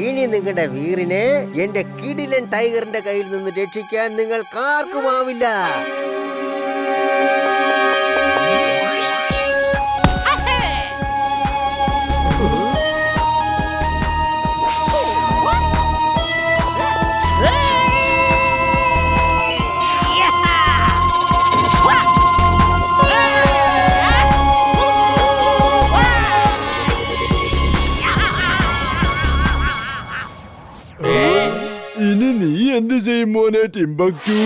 ഇനി നിങ്ങളുടെ വീറിനെ എന്റെ കിടിലൻ ടൈഗറിന്റെ കയ്യിൽ നിന്ന് രക്ഷിക്കാൻ നിങ്ങൾക്കാർക്കുമാവില്ല. ഇനി നീ എന്ത് ചെയ്യും മോനെ ടിംബക്ടു?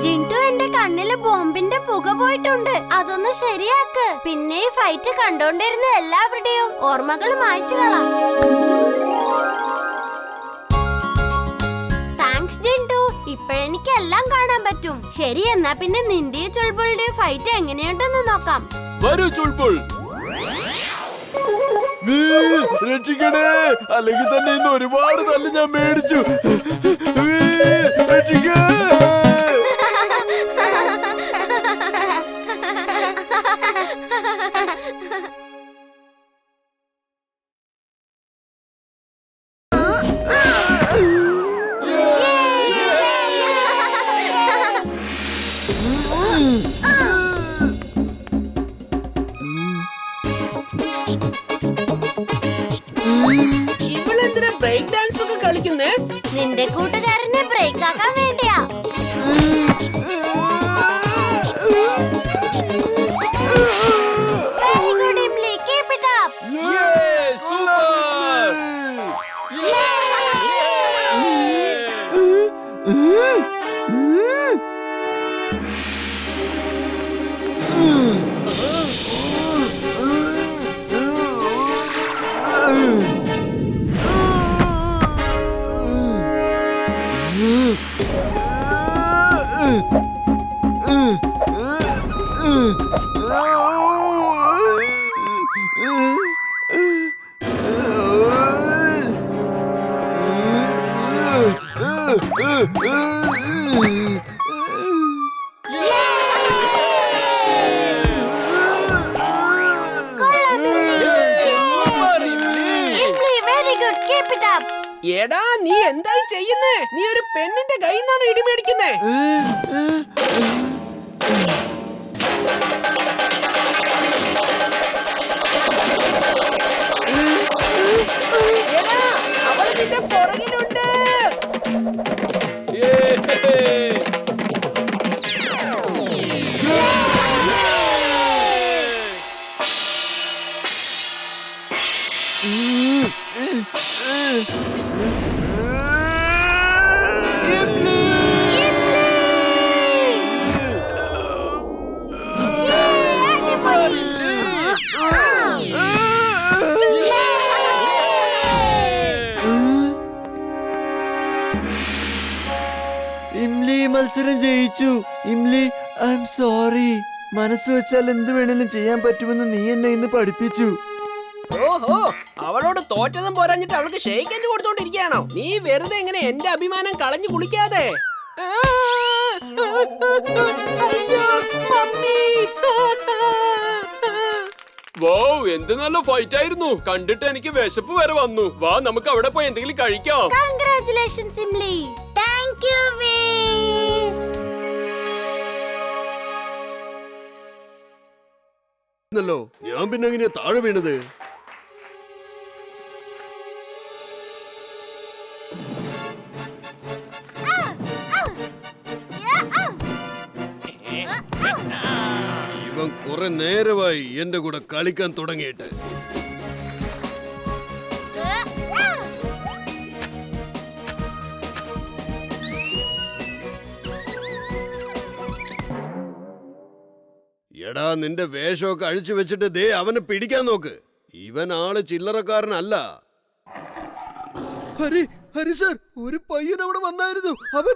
ജിൻടു, എന്റെ കണ്ണില് ബോംബിന്റെ പുക പോയിട്ടുണ്ട്. അതൊന്ന് ശരിയാക്ക്. പിന്നെ ഈ ഫൈറ്റ് കണ്ടോണ്ടിരുന്ന എല്ലാവരുടെയും ഓർമ്മകൾ മായ്ച്ചു കളാം. താങ്ക്സ് ജിൻടു, ഇപ്പോഴെനിക്ക് എല്ലാം കാണാൻ പറ്റും. ശരി, എന്നാ പിന്നെ നിന്റെയും ചുൾബുളുടെയും ഫൈറ്റ് എങ്ങനെയുണ്ടെന്ന് നോക്കാം. വരൂ ചുൾബുൾ, രക്ഷിക്കണേ, അല്ലെങ്കിൽ തന്നെ ഇന്ന് ഒരുപാട് തല്ല് ഞാൻ മേടിച്ചു. രക്ഷിക്കേ. ഇവളെന്തിനാ ബ്രേക്ക് ഡാൻസ് ഒക്കെ കളിക്കുന്നേ? നിന്റെ കൂട്ടുകാരനെ ബ്രേക്ക് ആക്കാൻ വേണ്ടിയാ. Very good, Imli. Keep it up. എടാ, നീ എന്തായി ചെയ്യുന്നേ? നീ ഒരു പെണ്ണിന്റെ കയ്യിൽ നിന്നാണ് ഇടിമേടിക്കുന്നേ. എടാ, അവൾ നിന്റെ പുറകിലുണ്ട്. ഇംലി മത്സരം ജയിച്ചു. ഇംലി, ഐ എം സോറി. മനസ്സ് വെച്ചാൽ എന്ത് വേണേലും ചെയ്യാൻ പറ്റുമെന്ന് നീ എന്നെ ഇന്ന് പഠിപ്പിച്ചു. ഓഹോ, അവളോട് തോറ്റതും പോരാഞ്ഞിട്ട് അവൾക്ക് ഷെയ്ക്കൻഡ് കൊടുത്തോണ്ടിരിക്കുകയാണോ? നീ വെറുതെ എങ്ങനെ എന്റെ അഭിമാനം കളഞ്ഞു കുളിക്കാതെ. വൗ, എന്ത് നല്ല ഫൈറ്റ് ആയിരുന്നു. കണ്ടിട്ട് എനിക്ക് വിശപ്പ് വരെ വന്നു. വാ, നമുക്ക് അവിടെ പോയി എന്തെങ്കിലും കഴിക്കാം. Congratulations, Imli. Thank you, Veer. ഞാൻ പിന്നെ എങ്ങനെയാ താഴെ വീണത്? ഇവൻ കുറെ നേരമായി എന്റെ കൂടെ കളിക്കാൻ തുടങ്ങിയിട്ട്. എടാ, നിന്റെ വേഷമൊക്കെ അഴിച്ചു വെച്ചിട്ട് ദേ അവനെ പിടിക്കാൻ നോക്ക്. ഇവൻ ആള് ചില്ലറക്കാരനല്ല. ഹരി, ഹരി സർ, ഒരു പയ്യൻ അവിടെ വന്നായിരുന്നു. അവൻ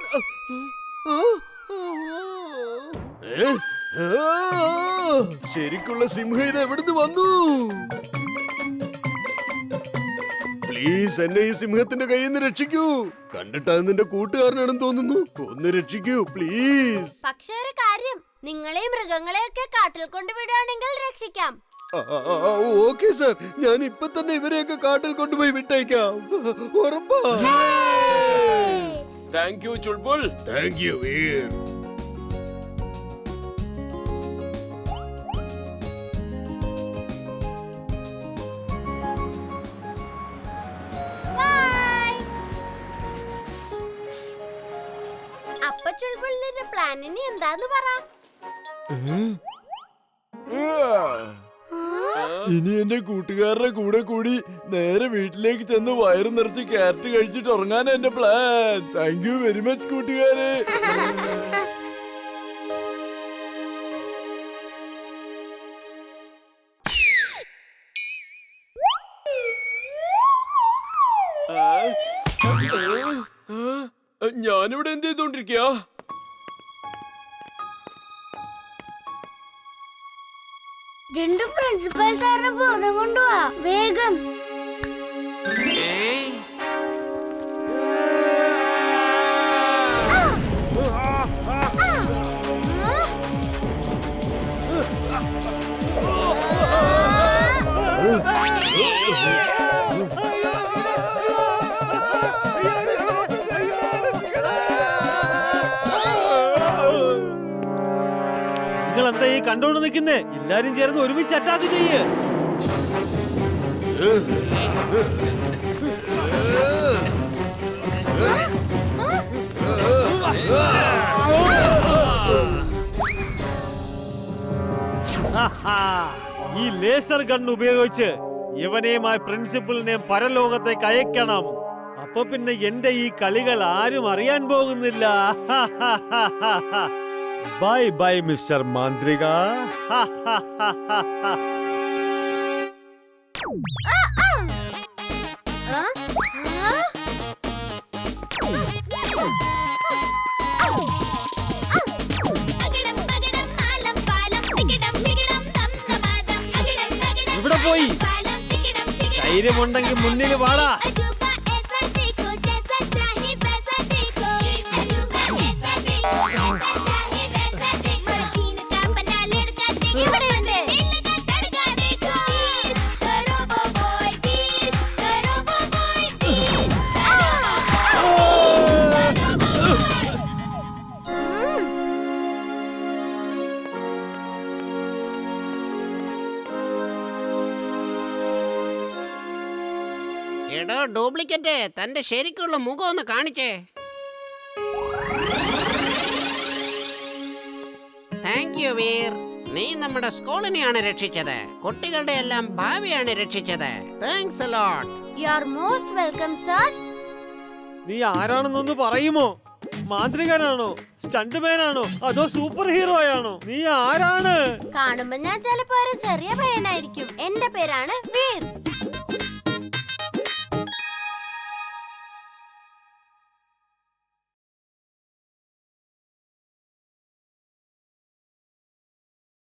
ശരിക്കുള്ള സിംഹം ഇത് എവിടുന്ന് വന്നു? പ്ലീസ് എന്നെ ഈ സിംഹത്തിന്റെ കയ്യിൽ നിന്ന് രക്ഷിക്കൂ. കണ്ടിട്ട് അത് നിന്റെ കൂട്ടുകാരനാണെന്ന് തോന്നുന്നു. ഒന്ന് രക്ഷിക്കൂ പ്ലീസ്. പക്ഷെ ഒരു കാര്യം, നിങ്ങളെയും മൃഗങ്ങളെയൊക്കെ കാട്ടിൽ കൊണ്ടുവിടുകയാണെങ്കിൽ രക്ഷിക്കാം. ഓക്കെ സർ, ഞാൻ ഇപ്പൊ തന്നെ ഇവരെയൊക്കെ കാട്ടിൽ കൊണ്ടുപോയി വിട്ടേക്കാം. ഉറപ്പാ. Thank you Chulbul. Thank you Veer. അപ്പൊ ചുൾബുൾ, നിന്റെ പ്ലാനിന് എന്താന്ന് പറ. ഇനി എന്റെ കൂട്ടുകാരുടെ കൂടെ കൂടി നേരെ വീട്ടിലേക്ക് ചെന്ന് വയറ് നിറച്ച് ക്യാരറ്റ് കഴിച്ചിട്ട് ഉറങ്ങാൻ എന്റെ plan. Thank you very much കൂട്ടുകാരെ. ഞാനിവിടെ എന്ത് ചെയ്തോണ്ടിരിക്കയാ? രണ്ടും പ്രിൻസിപ്പൽ സാറിന് ബോധം കൊണ്ടുപോവാ, വേഗം. നിങ്ങൾ എന്താ ഈ കണ്ടോണ്ട് നിൽക്കുന്നേ? എല്ലാരും ചേർന്ന് ഒരുമിച്ച് അറ്റാക്ക് ചെയ്യ്. ഈ ലേസർ ഗൺ ഉപയോഗിച്ച് ഇവനെയുമായി പ്രിൻസിപ്പലിനെയും പരലോകത്തേക്ക് അയക്കണം. അപ്പൊ പിന്നെ എന്റെ ഈ കളികൾ ആരും അറിയാൻ പോകുന്നില്ല. ബൈ ബൈ മിസ്റ്റർ മാന്ത്രിക. ഇവിടെ പോയി ധൈര്യമുണ്ടെങ്കിൽ മുന്നിൽ വാടാ. എടോ ഡ്യൂപ്ലിക്കേറ്റ്, തന്റെ ശരിക്കുള്ള മുഖം ഒന്ന് കാണിച്ചേ. Thank you Veer. നീ നമ്മുടെ സ്കൂളിനെയാണ് രക്ഷിച്ചത്. കുട്ടികളുടെ എല്ലാം ഭാവിയാണ് രക്ഷിച്ചത്. Thanks a lot. You are most welcome sir. നീ ആരാണെന്നൊന്ന് പറയുമോ? മാന്ത്രികനാണോ, സ്റ്റണ്ട്മാനാണോ, അതോ സൂപ്പർ ഹീറോയാണോ? നീ ആരാണ്? കാണുമ്പോ ഞാൻ ചിലപ്പോ ഒരു ചെറിയ പയ്യനായിരിക്കും. എന്റെ പേരാണ് വീർ.